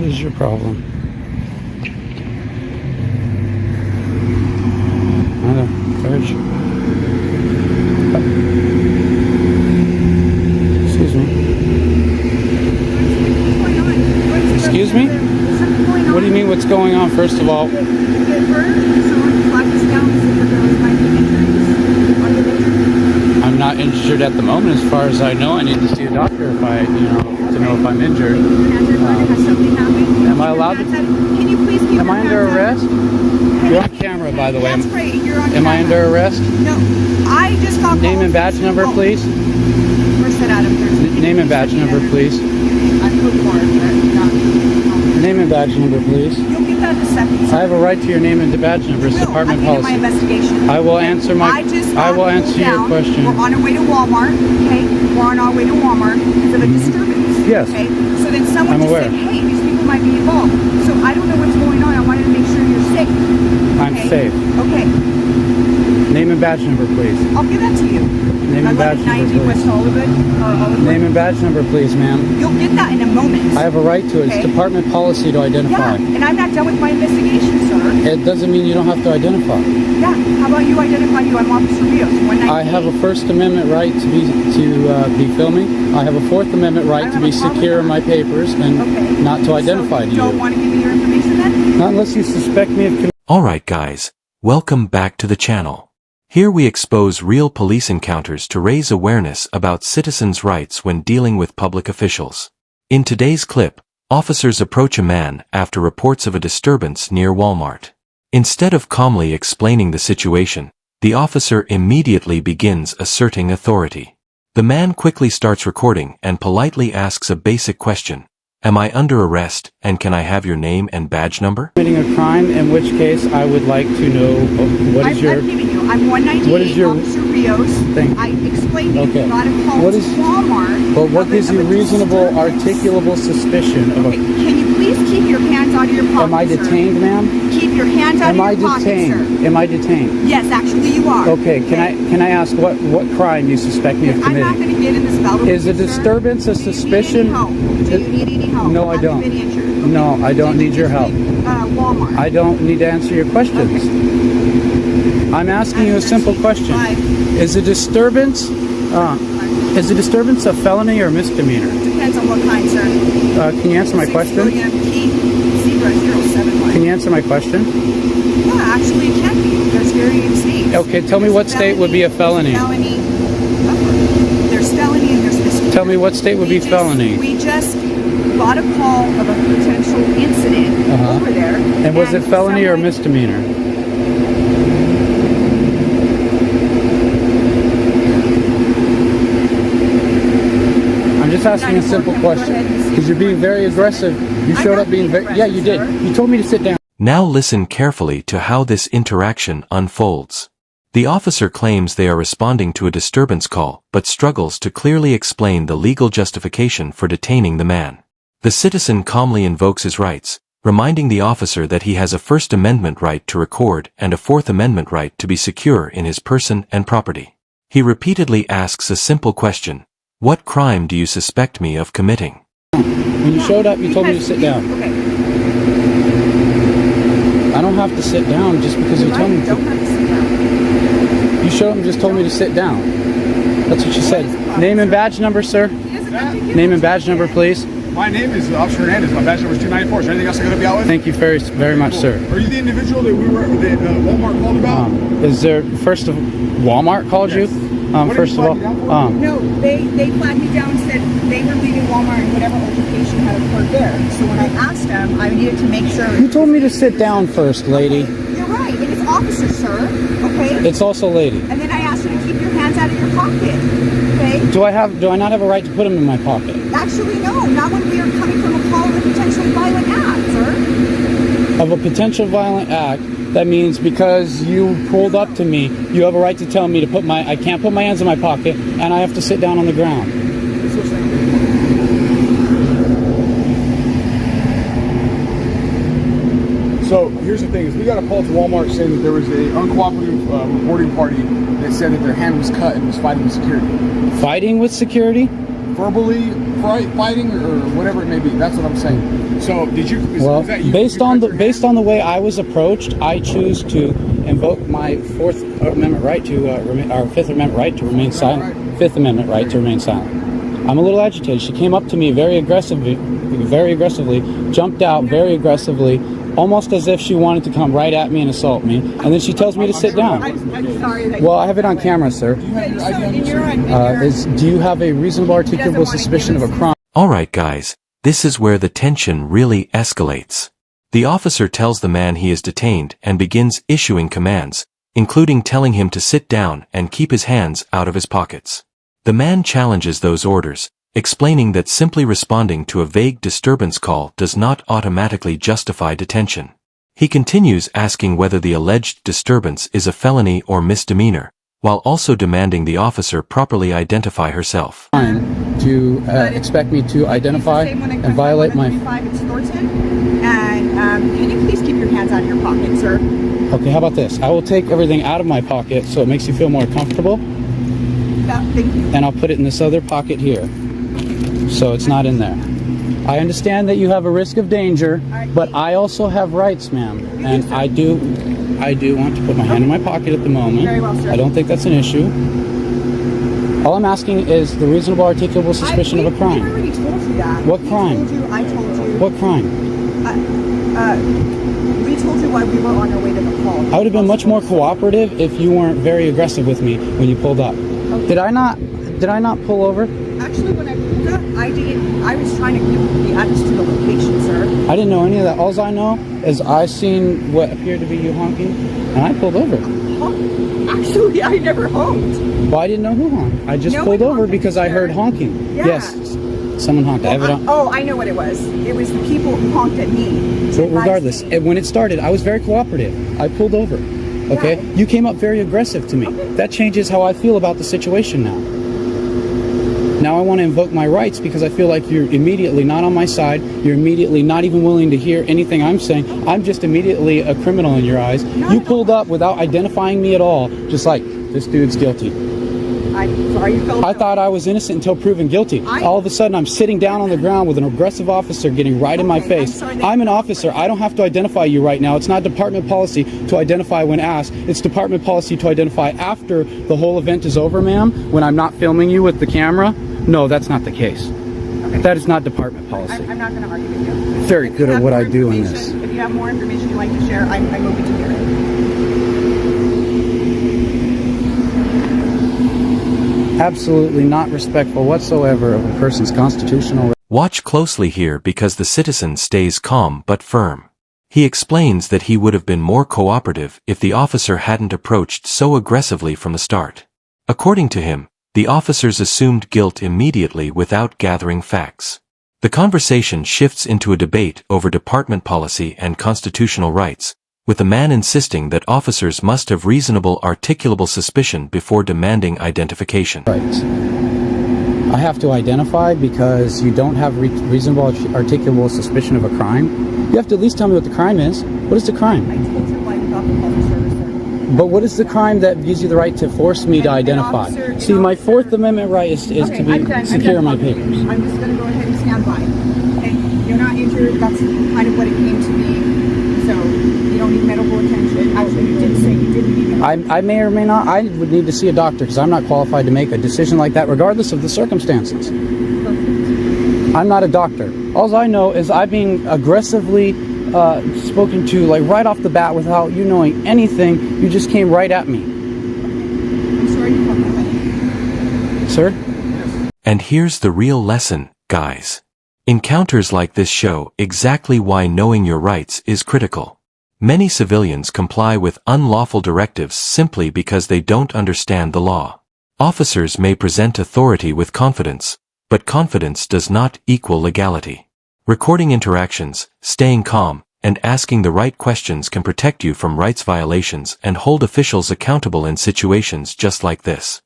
What is your problem? Urge. Excuse me. Excuse me? What do you mean what's going on, first of all? I'm not injured at the moment. As far as I know, I need to see a doctor if I, to know if I'm injured. Am I allowed to? Can you please keep Am I under arrest? You're on camera, by the way. That's great. You're on camera. Am I under arrest? No. I just got Name and badge number, please. Where's that Adam? Name and badge number, please. I put more, but not. Name and badge number, please. You'll get that in a second. I have a right to your name and badge number. It's department policy. My investigation. I will answer your question. We're on our way to Walmart. Okay, we're on our way to Walmart because of a disturbance. Yes. Okay. So then someone just said, "Hey, these people might be involved." So I don't know what's going on. I wanted to make sure you're safe. I'm safe. Okay. Name and badge number, please. I'll give that to you. Name and badge number, please. West Hollywood. Name and badge number, please, ma'am. You'll get that in a moment. I have a right to it. It's department policy to identify. Yeah, and I'm not done with my investigation, sir. It doesn't mean you don't have to identify. Yeah. How about you identify you? I'm Officer Rios. I have a First Amendment right to be filming. I have a Fourth Amendment right to be secure in my papers and not to identify to you. Don't want to give me your information then? Not unless you suspect me of. Alright guys, welcome back to the channel. Here we expose real police encounters to raise awareness about citizens' rights when dealing with public officials. In today's clip, officers approach a man after reports of a disturbance near Walmart. Instead of calmly explaining the situation, the officer immediately begins asserting authority. The man quickly starts recording and politely asks a basic question. Am I under arrest, and can I have your name and badge number? Committing a crime, in which case I would like to know what is your... I'm giving you. I'm 198, what is your, Officer Rios. I explained to you got a call to Walmart. But what gives you reasonable, articulable suspicion of a... Can you please keep your hands out of your pocket, Am I detained, ma'am? Keep your hands out of your pocket, sir. Am I detained? Yes, actually you are. Okay, can I ask what crime you suspect me of committing? I'm not going to get in this battle. Is a disturbance a suspicion? Do you need any help? No, I don't. No, I don't need your help. Walmart. I don't need to answer your questions. I'm asking you a simple question. Is a disturbance a felony or misdemeanor? Depends on what kind, sir. Can you answer my question? Can you answer my question? Yeah, actually it can be. There's varying states. Okay, tell me what state would be a felony. There's felony and there's misdemeanor. Tell me what state would be felony. We just got a call of a potential incident over there. And was it felony or misdemeanor? I'm just asking a simple question because you're being very aggressive. You showed up being very... Yeah, you did. You told me to sit down. Now listen carefully to how this interaction unfolds. The officer claims they are responding to a disturbance call, but struggles to clearly explain the legal justification for detaining the man. The citizen calmly invokes his rights, reminding the officer that he has a First Amendment right to record and a Fourth Amendment right to be secure in his person and property. He repeatedly asks a simple question: what crime do you suspect me of committing? When you showed up, you told me to sit down. I don't have to sit down just because you told me to. You showed up and just told me to sit down. That's what you said. Name and badge number, sir. Name and badge number, please. My name is Officer Hernandez. My badge number is 294. Is there anything else I got to be out with? Thank you very much, sir. Are you the individual that Walmart called about? Is there Walmart called you? First of all, no, they flagged me down and said they were leaving Walmart and whatever altercation had occurred there. So when I asked them, I needed to make sure. You told me to sit down first, lady. Okay, you're right. It is officer, sir. Okay. It's also lady. And then I asked you to keep your hands out of your pocket. Okay. Do I not have a right to put them in my pocket? Actually, no. Not when we are coming from a call of a potentially violent act, sir. Of a potential violent act. That means because you pulled up to me, you have a right to tell me to I can't put my hands in my pocket, and I have to sit down on the ground. So here's the thing: is we got a call to Walmart saying that there was a uncooperative reporting party that said that their hand was cut and was fighting with security. Fighting with security? Verbally, fighting or whatever it may be. That's what I'm saying. So did you? Well, was that you? based You on raised the your based hand? on the way I was approached, I choose to invoke my Fourth Amendment right to our Fifth Amendment right to remain silent. Fifth Amendment right to remain silent. I'm a little agitated. She came up to me very aggressively, jumped out very aggressively, almost as if she wanted to come right at me and assault me. And then she tells me to sit down. I'm sorry that. Well, I have it on camera, sir. Do you have your ID on And you, you're sir? on. Do you have a reasonable articulable suspicion of a crime? Alright guys, this is where the tension really escalates. The officer tells the man he is detained and begins issuing commands, including telling him to sit down and keep his hands out of his pockets. The man challenges those orders, explaining that simply responding to a vague disturbance call does not automatically justify detention. He continues asking whether the alleged disturbance is a felony or misdemeanor, while also demanding the officer properly identify herself. To expect me to identify and violate my... It's Thornton. And can you please keep your hands out of your pocket, sir? Okay, how about this? I will take everything out of my pocket so it makes you feel more comfortable, Thank you. and I'll put it in this other pocket here, so it's not in there. I understand that you have a risk of danger, but I also have rights, ma'am, and I do want to put my hand in my pocket at the moment. Very well, sir. I don't think that's an issue. All I'm asking is the reasonable articulable suspicion of a I crime. already told you that. What crime? I told you. What crime? We told you why we were on our way to the call. I would have been much more cooperative if you weren't very aggressive with me when you pulled up. Okay. Did I not pull over? Actually, when I pulled up, I was trying to give the address to the location, sir. I didn't know any of that. All I know is I seen what appeared to be you honking, and I pulled over. Actually, I never honked. Well, I didn't know who honked. I just No pulled one over honked, because I sir. heard honking. Yeah. Yes, someone honked. I have it on. I know what it was. It was the people who honked at me. So regardless, when it started, I was very cooperative. I pulled over. Okay? Yeah. You came up very aggressive to me. Okay. That changes how I feel about the situation now. Now I want to invoke my rights because I feel like you're immediately not on my side. You're immediately not even willing to hear anything I'm saying. I'm just immediately a criminal in your eyes. You pulled up without identifying me at all, just like, this dude's guilty. I'm sorry you felt. I thought I was innocent until proven guilty. All of a sudden, I'm sitting down on the ground with an aggressive officer getting right in my face. I'm an officer. I don't have to identify you right now. It's not department policy to identify when asked. It's department policy to identify after the whole event is over, ma'am, when I'm not filming you with the camera. No, that's not the case. Okay. That is not department policy. I'm not going to argue with you. Very If good you at have what more I do in information- this. If you have more information you'd like to share, I'm open to hear it. Absolutely not respectful whatsoever of a person's constitutional rights. Watch closely here because the citizen stays calm but firm. He explains that he would have been more cooperative if the officer hadn't approached so aggressively from the start. According to him, the officers assumed guilt immediately without gathering facts. The conversation shifts into a debate over department policy and constitutional rights, with the man insisting that officers must have reasonable articulable suspicion before demanding identification. I have to identify because you don't have reasonable articulable suspicion of a crime. You have to at least tell me what the crime is. What is the crime? I told you why we got the call for service, sir. But what is the crime that gives you the right to force me to identify? See, my Fourth Amendment right is to I'm be done. secure in my I'm done. papers. I'm just going to go ahead and stand by. Okay? You're not injured. That's kind of what it came to be. So you don't need medical attention. Actually, you did say you didn't need medical. I may or may not. I would need to see a doctor because I'm not qualified to make a decision like that regardless of the circumstances. Perfect. I'm not a doctor. All I know is I'm being aggressively spoken to, like right off the bat without you knowing anything. You just came right at me. I'm sorry you felt that way. Sir? And here's the real lesson, guys. Encounters like this show exactly why knowing your rights is critical. Many civilians comply with unlawful directives simply because they don't understand the law. Officers may present authority with confidence, but confidence does not equal legality. Recording interactions, staying calm, and asking the right questions can protect you from rights violations and hold officials accountable in situations just like this.